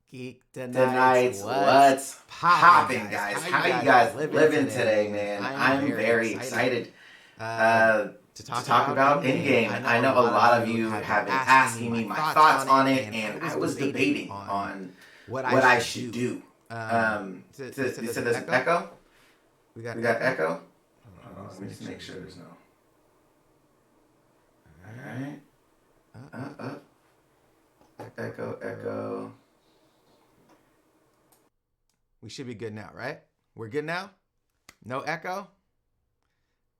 Geek Tonight's what's popping, guys? How you guys living today, man? I'm very excited to talk about Endgame. I know a lot of you have been asking me my thoughts on it, and I was debating on what I should do. You said there's an echo? We got echo? Let me just make sure there's no. Alright. Echo. We should be good now, right? We're good now? No echo?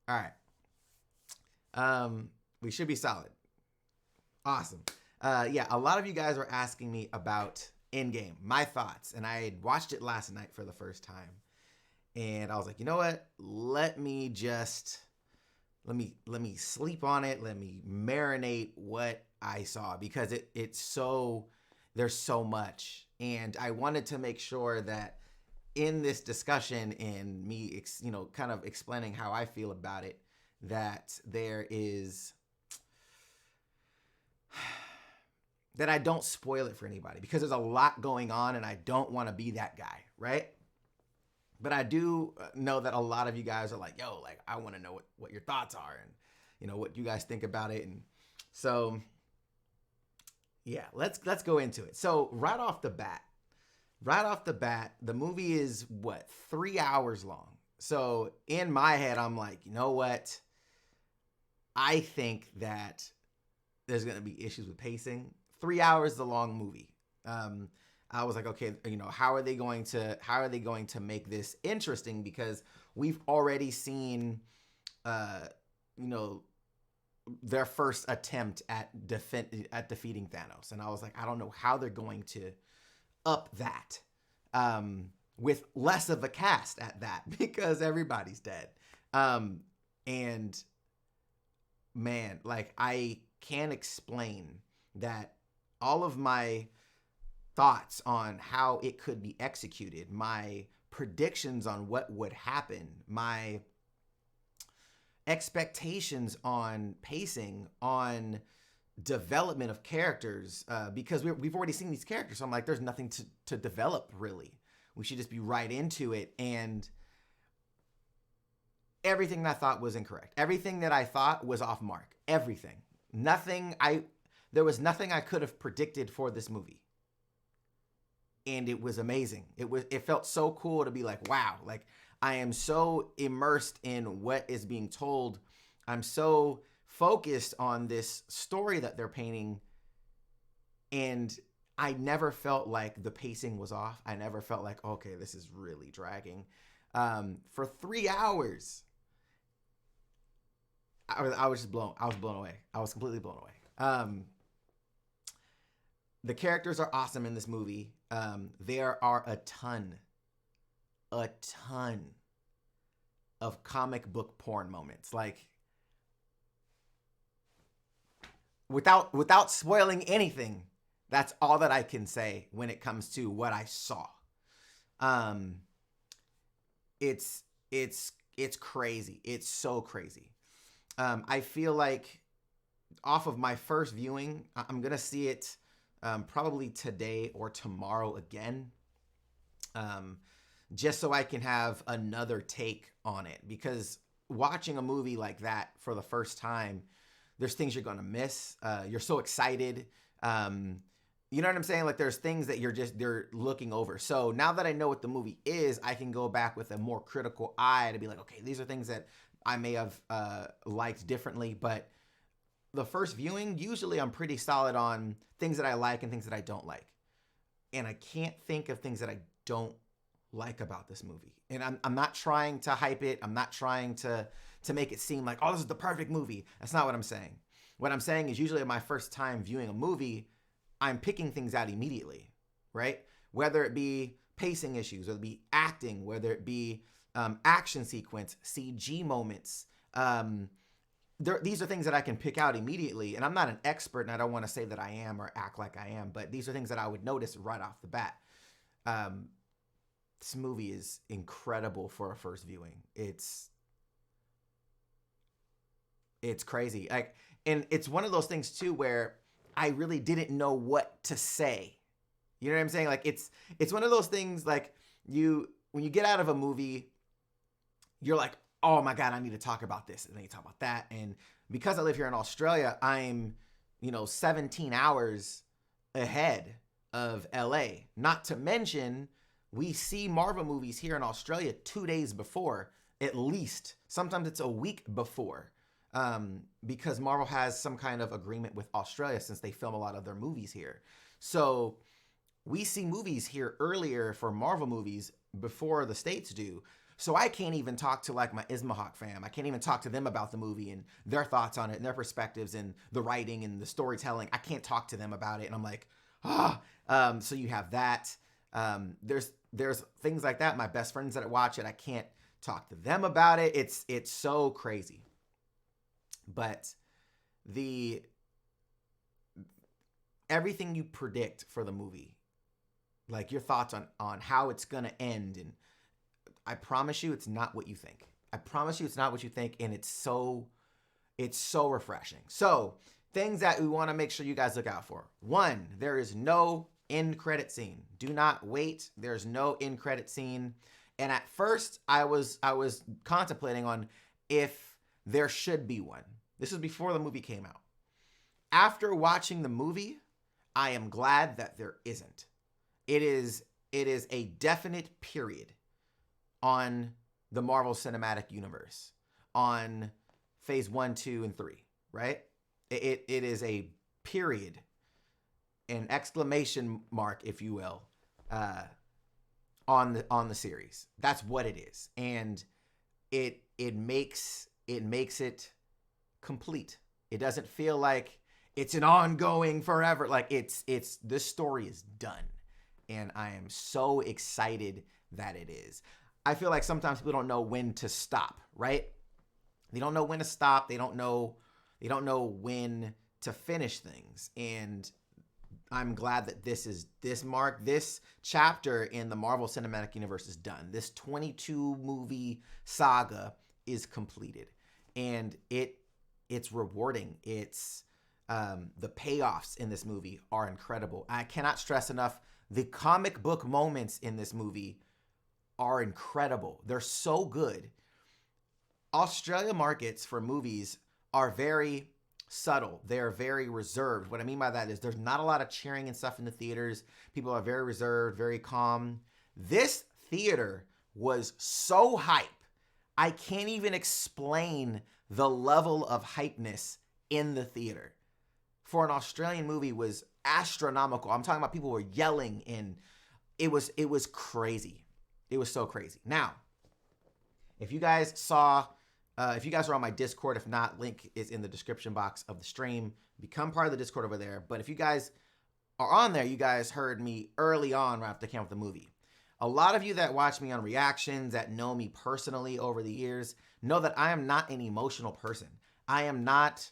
All right. We should be solid. Awesome. Yeah, a lot of you guys were asking me about Endgame, my thoughts, and I had watched it last night for the first time. And I was like, you know what? Let me sleep on it. Let me marinate what I saw, because there's so much. And I wanted to make sure that in this discussion and me, kind of explaining how I feel about it, that that I don't spoil it for anybody, because there's a lot going on and I don't want to be that guy, right? But I do know that a lot of you guys are like, yo, like, I want to know what your thoughts are and, what you guys think about it. And so, yeah, let's go into it. So right off the bat, the movie is 3 hours long. So in my head, I'm like, you know what? I think that there's going to be issues with pacing. 3 hours is a long movie. I was like, okay, how are they going to make this interesting? Because we've already seen, their first attempt at defeating Thanos. And I was like, I don't know how they're going to up that with less of a cast at that, because everybody's dead. And man, like, I can't explain that all of my thoughts on how it could be executed, my predictions on what would happen, my expectations on pacing, on development of characters, because we've already seen these characters. So I'm like, there's nothing to develop, really. We should just be right into it. And everything that I thought was incorrect. Everything that I thought was off mark. Everything. There was nothing I could have predicted for this movie. And it was amazing. It felt so cool to be like, wow, like, I am so immersed in what is being told. I'm so focused on this story that they're painting. And I never felt like the pacing was off. I never felt like, okay, this is really dragging. For 3 hours, I was blown away. I was completely blown away. The characters are awesome in this movie. There are a ton of comic book porn moments. Like, without spoiling anything, that's all that I can say when it comes to what I saw. It's crazy. It's so crazy. I feel like off of my first viewing, I'm gonna see it probably today or tomorrow again, just so I can have another take on it. Because watching a movie like that for the first time, there's things you're gonna miss. You're so excited. You know what I'm saying? Like, there's things that you're looking over. So now that I know what the movie is, I can go back with a more critical eye to be like, okay, these are things that I may have liked differently. But the first viewing, usually I'm pretty solid on things that I like and things that I don't like. And I can't think of things that I don't like about this movie. And I'm not trying to hype it. I'm not trying to make it seem like, oh, this is the perfect movie. That's not what I'm saying. What I'm saying is, usually my first time viewing a movie, I'm picking things out immediately, right? Whether it be pacing issues, whether it be acting, whether it be action sequence, CG moments. These are things that I can pick out immediately. And I'm not an expert, and I don't want to say that I am or act like I am, but these are things that I would notice right off the bat. This movie is incredible for a first viewing. It's crazy. And it's one of those things too where I really didn't know what to say You know what I'm saying? Like it's one of those things like when you get out of a movie, you're like, oh my God, I need to talk about this. And then you talk about that. And because I live here in Australia, I'm, 17 hours ahead of LA. Not to mention, we see Marvel movies here in Australia 2 days before, at least. Sometimes it's a week before, because Marvel has some kind of agreement with Australia since they film a lot of their movies here. So we see movies here earlier for Marvel movies before the States do. So I can't even talk to like my Ismahawk fam. I can't even talk to them about the movie and their thoughts on it and their perspectives and the writing and the storytelling. I can't talk to them about it. And I'm like, so you have that. There's things like that. My best friends that watch it, I can't talk to them about it. It's so crazy. But everything you predict for the movie, like your thoughts on how it's gonna end, and I promise you it's not what you think. I promise you it's not what you think, and it's so refreshing. So things that we want to make sure you guys look out for. 1, there is no end credit scene. Do not wait. There's no end credit scene. And at first I was contemplating on if there should be one. This was before the movie came out. After watching the movie, I am glad that there isn't. It is a definite period on the Marvel Cinematic Universe, on phase 1, 2, and 3, right? It is a period, an exclamation mark, if you will, on the series. That's what it is. And it makes it complete. It doesn't feel like it's an ongoing forever. Like this story is done. And I am so excited that it is. I feel like sometimes people don't know when to stop, right? They don't know when to stop. They don't know when to finish things. And I'm glad that this chapter in the Marvel Cinematic Universe is done. This 22 movie saga is completed. And it's rewarding. It's the payoffs in this movie are incredible. I cannot stress enough, the comic book moments in this movie are incredible. They're so good. Australia markets for movies are very subtle. They're very reserved. What I mean by that is there's not a lot of cheering and stuff in the theaters. People are very reserved, very calm. This theater was so hype. I can't even explain the level of hypeness in the theater. For an Australian movie was astronomical. I'm talking about people were yelling, and it was crazy. It was so crazy. Now, if you guys were on my Discord, if not, link is in the description box of the stream. Become part of the Discord over there. But if you guys are on there, you guys heard me early on right after I came out with the movie. A lot of you that watch me on reactions, that know me personally over the years, know that I am not an emotional person. I'm not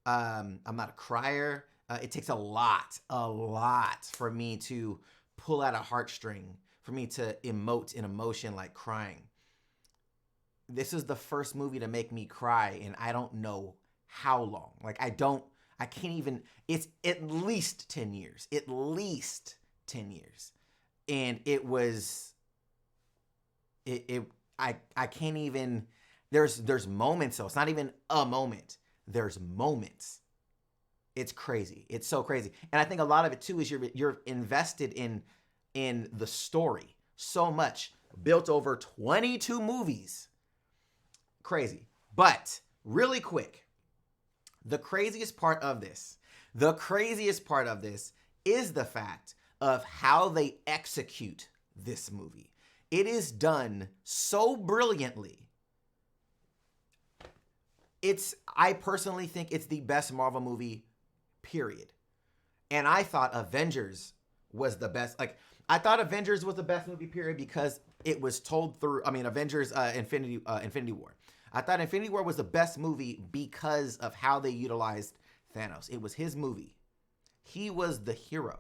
a crier. It takes a lot for me to pull out a heartstring, for me to emote an emotion like crying. This is the first movie to make me cry, and I don't know how long. Like, I can't even, it's at least 10 years. At least 10 years. And it was, I can't even, there's moments though. It's not even a moment. There's moments. It's crazy. It's so crazy. And I think a lot of it too is you're invested in the story so much, built over 22 movies. Crazy. But really quick, the craziest part of this is the fact of how they execute this movie. It is done so brilliantly. I personally think it's the best Marvel movie, period. And I thought Avengers was the best. Like, I thought Avengers was the best movie, period, because it was told through, Avengers Infinity War. I thought Infinity War was the best movie because of how they utilized Thanos. It was his movie. He was the hero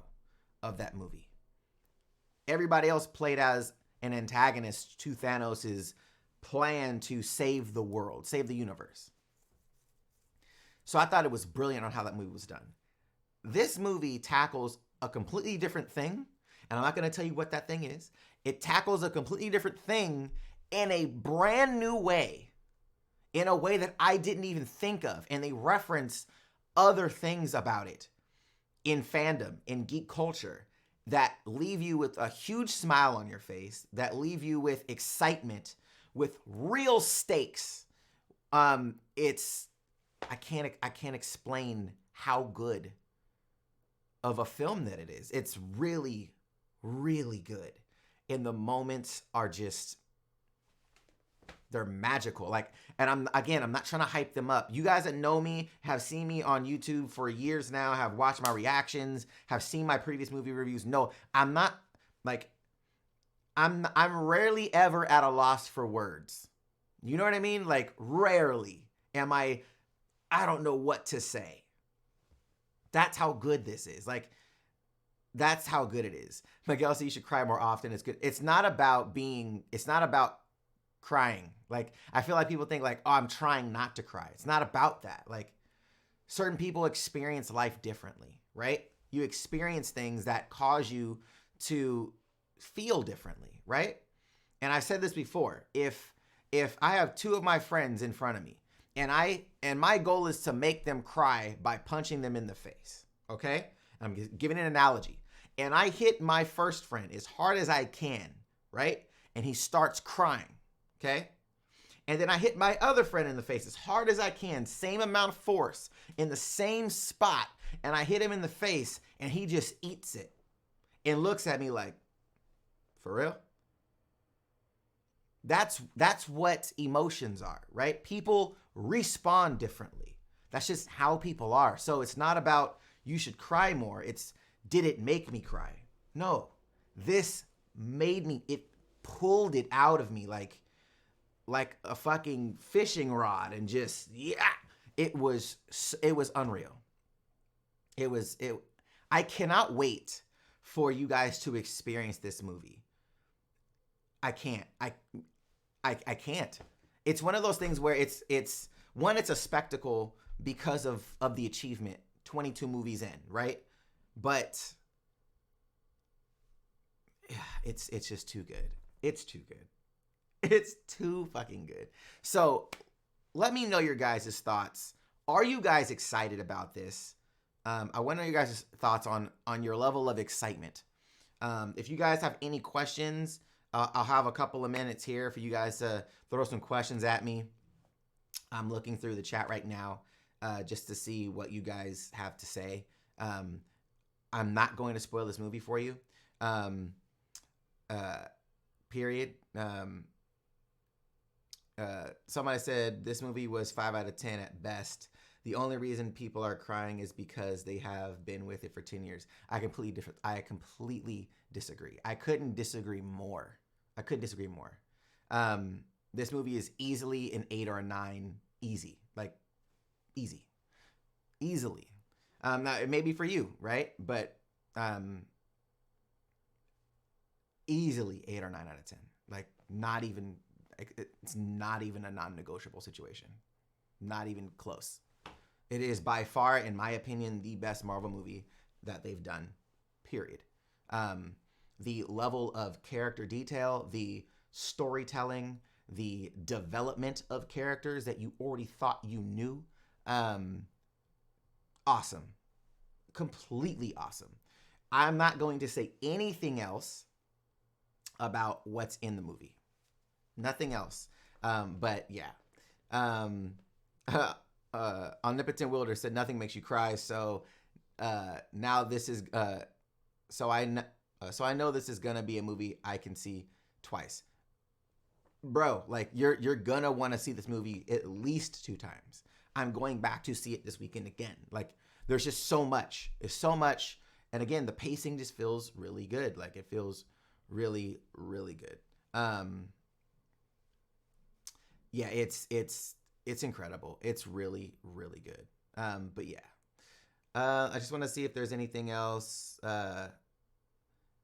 of that movie. Everybody else played as an antagonist to Thanos' plan to save the world, save the universe. So I thought it was brilliant on how that movie was done. This movie tackles a completely different thing, And I'm not going to tell you what that thing is. It tackles a completely different thing in a brand new way, in a way that I didn't even think of. And they reference other things about it in fandom, in geek culture, that leave you with a huge smile on your face, that leave you with excitement, with real stakes. It's I can't explain how good of a film that it is. It's really, really good. And the moments are just, they're magical. Like, and I'm not trying to hype them up. You guys that know me, have seen me on YouTube for years now, have watched my reactions, have seen my previous movie reviews. No, I'm not like, I'm rarely ever at a loss for words. You know what I mean? Like, rarely am I don't know what to say. That's how good this is. Like, that's how good it is. Miguel said you should cry more often. It's good. It's not about crying. Like, I feel like people think like, oh, I'm trying not to cry. It's not about that. Like, certain people experience life differently, right? You experience things that cause you to feel differently, right? And I've said this before. If I have two of my friends in front of me, and my goal is to make them cry by punching them in the face, okay? I'm giving an analogy. And I hit my first friend as hard as I can, right? And he starts crying, okay? And then I hit my other friend in the face as hard as I can, same amount of force, in the same spot, and I hit him in the face, and he just eats it and looks at me like, for real? That's what emotions are, right? People respond differently. That's just how people are. So it's not about you should cry more. It's, did it make me cry? No, this made me, it pulled it out of me like a fucking fishing rod, and just, yeah, it was unreal. I cannot wait for you guys to experience this movie. I can't. I can't. It's one of those things where it's a spectacle because of the achievement. 22 movies in, right? But yeah, it's just too good. It's too good. It's too fucking good. So let me know your guys' thoughts. Are you guys excited about this? I want to know your guys' thoughts on your level of excitement. If you guys have any questions, I'll have a couple of minutes here for you guys to throw some questions at me. I'm looking through the chat right now just to see what you guys have to say. I'm not going to spoil this movie for you. Period. Somebody said this movie was 5 out of 10 at best. The only reason people are crying is because they have been with it for 10 years. I completely disagree. I couldn't disagree more. This movie is easily an 8 or a 9. Easy. Like, easily. Now, it may be for you, right? But easily 8 or 9 out of 10. Like, it's not even a non-negotiable situation. Not even close. It is by far, in my opinion, the best Marvel movie that they've done, period. The level of character detail, the storytelling, the development of characters that you already thought you knew, awesome. Completely awesome. I'm not going to say anything else about what's in the movie. Nothing else. But yeah. Omnipotent Wilder said nothing makes you cry. So now this is so I know this is gonna be a movie I can see twice, bro. Like you're gonna want to see this movie at least 2 times. I'm going back to see it this weekend again. Like there's just so much. It's so much, and again, the pacing just feels really good. Like it feels really, really good. Yeah, it's incredible. It's really, really good. But yeah, I just want to see if there's anything else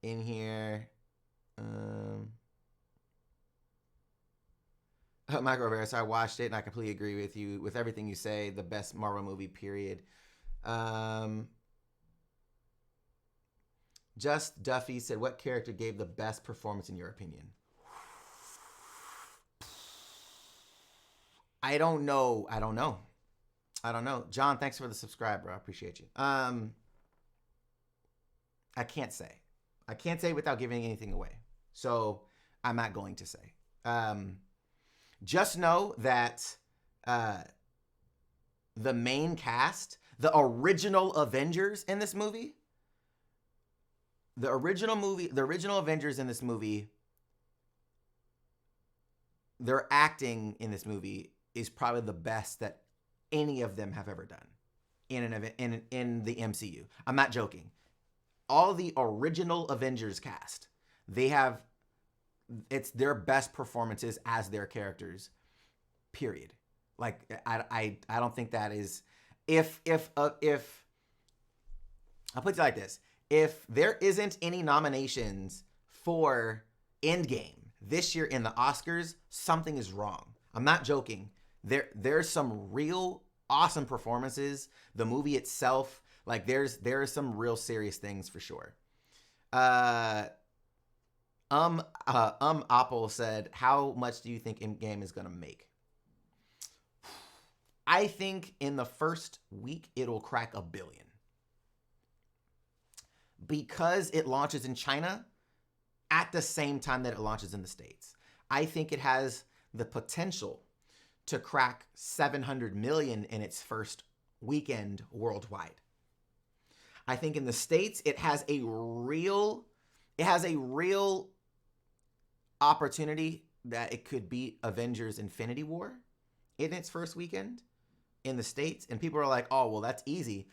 in here. Michael Rivera, so I watched it and I completely agree with you with everything you say. The best Marvel movie, period. Just Duffy said, what character gave the best performance in your opinion? I don't know. John, thanks for the subscribe, bro. I appreciate you. I can't say. I can't say without giving anything away. So I'm not going to say. Just know that the main cast, the original Avengers in this movie, the original Avengers in this movie, their acting in this movie is probably the best that any of them have ever done in the MCU. I'm not joking. All the original Avengers cast, it's their best performances as their characters, period. Like, I don't think that is, if I'll put it like this, if there isn't any nominations for Endgame this year in the Oscars, something is wrong. I'm not joking. There's some real awesome performances. The movie itself, like there are some real serious things for sure. Apple said, how much do you think Endgame is gonna make? I think in the first week it'll crack $1 billion. Because it launches in China at the same time that it launches in the States. I think it has the potential to crack 700 million in its first weekend worldwide. I think in the States it has a real opportunity that it could beat Avengers Infinity War in its first weekend in the States. And people are like, oh, well, that's easy.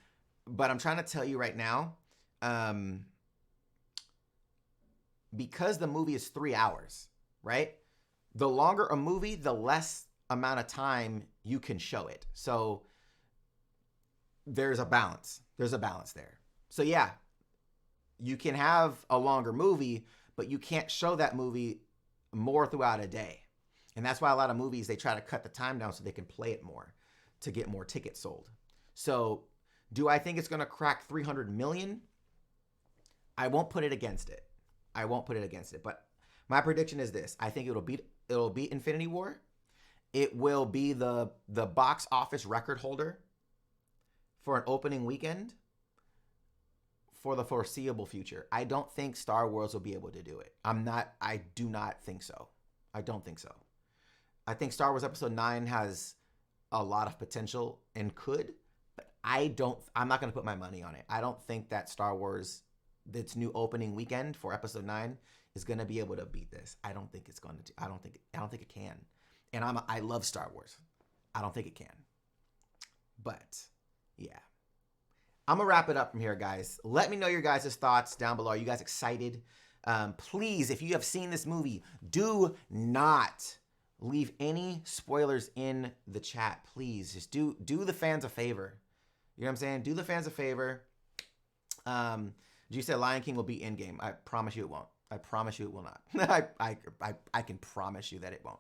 But I'm trying to tell you right now, because the movie is 3 hours, right? The longer a movie, the less amount of time you can show it. So there's a balance. There's a balance there. So yeah, you can have a longer movie, but you can't show that movie more throughout a day. And that's why a lot of movies, they try to cut the time down so they can play it more to get more tickets sold. So do I think it's going to crack 300 million? I won't put it against it. But my prediction is this. I think it'll beat Infinity War. It will be the box office record holder for an opening weekend for the foreseeable future. I don't think Star Wars will be able to do it. I do not think so. I don't think so. I think Star Wars Episode 9 has a lot of potential and could, but I'm not going to put my money on it. I don't think that Star Wars, its new opening weekend for Episode 9 is going to be able to beat this. I don't think it's going to. I don't think it can. And I love Star Wars. I don't think it can. But yeah. I'm going to wrap it up from here, guys. Let me know your guys' thoughts down below. Are you guys excited? Please, if you have seen this movie, do not leave any spoilers in the chat. Please, just do the fans a favor. You know what I'm saying? Do the fans a favor. You said Lion King will be Endgame. I promise you it won't. I promise you it will not. I can promise you that it won't.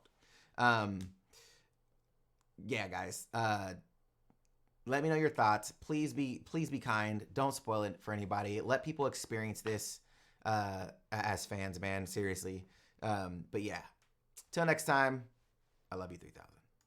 Yeah, guys. Let me know your thoughts. Please be kind. Don't spoil it for anybody. Let people experience this as fans, man. Seriously. But yeah. Till next time. I love you 3000.